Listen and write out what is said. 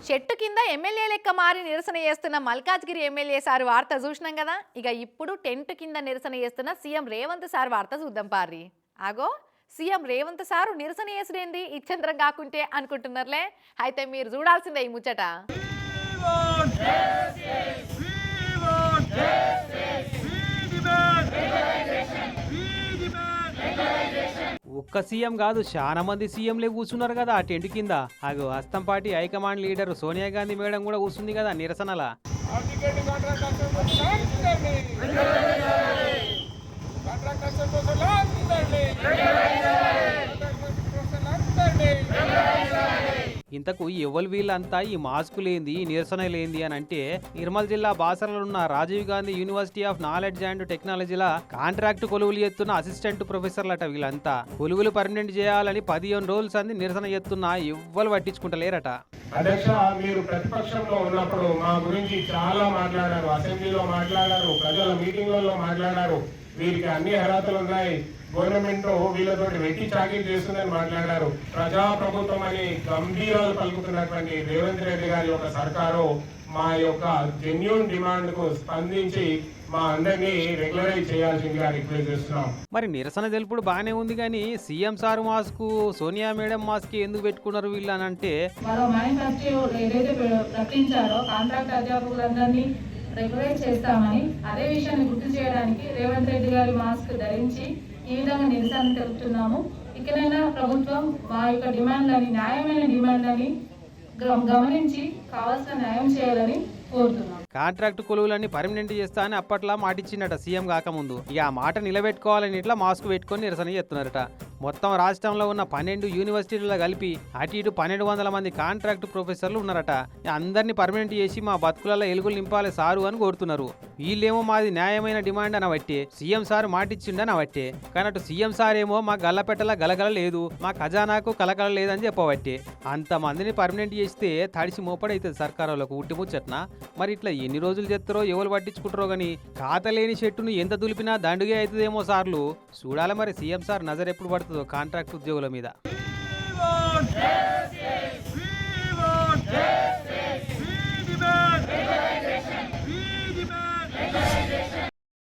చెట్టు కింద ఎమ్మెల్యే లెక్క మారి నిరసన చేస్తున్న మల్కాజ్గిరి ఎమ్మెల్యే సార్ వార్త చూసినాం కదా. ఇక ఇప్పుడు టెంట్ కింద నిరసన చేస్తున్న సీఎం రేవంత్ సార్ వార్త చూద్దాం పారి. ఆగో సీఎం రేవంత్ సారు నిరసన చేసుడేంది ఇచ్చంద్రం కాకుంటే అనుకుంటున్నారులే. అయితే మీరు చూడాల్సిందే ఈ ముచ్చట. ఒక్క సీఎం కాదు చాలా మంది సీఎంలే కూర్చున్నారు కదా ఆ టెంట్ కింద. అగో హస్తం party high command leader Sonia Gandhi madam కూడా కూర్చుంది కదా నిరసనలా. ఇంతకు ఎవరు వీళ్ళంతా ఈ మాస్క్ లేంది నిరసన లేంది అని అంటే, నిర్మల్ జిల్లా బాసరలో ఉన్న Rajiv Gandhi university of knowledge and టెక్నాలజీల కాంట్రాక్ట్ కొలువులు ఎత్తున్న అసిస్టెంట్ ప్రొఫెసర్లట వీళ్ళంతా. కొలువులు పర్మనెంట్ చేయాలని 15 రోజులు సంది నిరసన ఎత్తున్నా ఎవ్వరు పట్టించుకుంటలేరట. అధ్యక్ష, మీరు ప్రతిపక్షంలో ఉన్నప్పుడు మా గురించి చాలా మాట్లాడారు, అసెంబ్లీలో మాట్లాడారు, ప్రజల మీటింగ్లలో మాట్లాడారు. వీరికి అన్ని అర్హతలు ఉన్నాయి, గవర్నమెంట్ వీళ్ళతో వెట్టి చాకరీ చేస్తుందని మాట్లాడారు. ప్రజాప్రభుత్వం అని గంభీరాలు పలుకుతున్నటువంటి రేవంత్ రెడ్డి గారి యొక్క సర్కారు మా యొక్క జెన్యూన్ డిమాండ్ కు స్పందించి మా అందరినీ రెగ్యులరైజ్ చేయాల్సిందిగా రిక్వెస్ట్ చేస్తున్నాం. మరి నిరసన తెలుపుడు బాగానే ఉంది కానీ CM sir mask Sonia madam mask ఎందుకు పెట్టుకున్నారు వీళ్ళు అని అంటే, మరో మేనిఫెస్టో ఏదైతే ప్రకటించారో కాంట్రాక్ట్ అధ్యాపకులందరినీ రెగ్యులైజ్ చేస్తామని, అదే విషయాన్ని గుర్తు చేయడానికి రేవంత్ రెడ్డి గారి మాస్క్ ధరించి ఈ విధంగా నిరసన తెలుపుతున్నాము. ఇకనైనా ప్రభుత్వం మా యొక్క డిమాండ్లని, న్యాయమైన డిమాండ్లని గమనించి కావాల్సిన న్యాయం చేయాలని కోరుతున్నాం. కాంట్రాక్ట్ కొలువులన్నీ పర్మనెంట్ చేస్తా అని అప్పట్లా మాటిచ్చిండట సీఎం కాకముందు. ఇక ఆ మాట నిలబెట్టుకోవాలని ఇట్లా మాస్క్ పెట్టుకొని నిరసన చేస్తున్నారట. మొత్తం రాష్ట్రంలో ఉన్న 12 యూనివర్సిటీలలో కలిపి అటు ఇటు 1200 మంది కాంట్రాక్ట్ ప్రొఫెసర్లు ఉన్నారట. అందరినీ పర్మనెంట్ చేసి మా బతుకులలో ఎలుగులు నింపాలి సారు అని కోరుతున్నారు. వీళ్ళేమో మాది న్యాయమైన డిమాండ్ అనబట్టే, సీఎం సార్ మాటిచ్చిండని అవట్టే. కానీ అటు సీఎం సార్ ఏమో మా గల్లపెట్టలా గలగల లేదు, మా ఖజానాకు కలకల లేదని చెప్పబట్టే. అంతమందిని పర్మనెంట్ చేస్తే తడిసి మోపడైతుంది సర్కారులకు ఉట్టి ముచ్చట్న. మరి ఇట్లా ఎన్ని రోజులు చేస్తారో ఎవరు పట్టించుకుంటారో గానీ ఖాతలేని చెట్టును ఎంత దులిపినా దండుగే అవుతుందేమో సార్లు. చూడాలి మరి సీఎం సార్ నజర్ ఎప్పుడు పడుతుందో కాంట్రాక్ట్ ఉద్యోగుల మీద.